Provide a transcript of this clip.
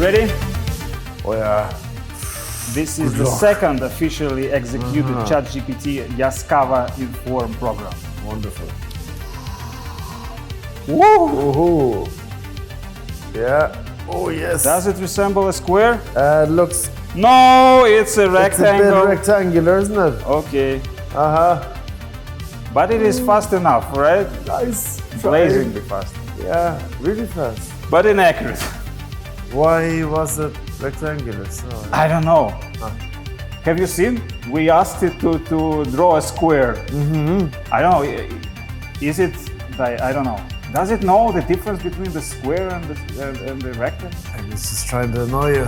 ready? Oh yeah. This is the second officially executed ChatGPT Yaskawa Inform program. Wonderful. Woo! Yeah. Oh yes. Does it resemble a square? Looks. No, it's a rectangle. It's a bit rectangular, isn't it? Okay. But it is fast enough, right? Nice. Blazingly fast. Yeah, really fast. But inaccurate. Why was it rectangular? So, I don't know. Have you seen? We asked it to draw a square. I don't know. Is it? I don't know. Does it know the difference between the square and the rectangle? I'm just trying to annoy you.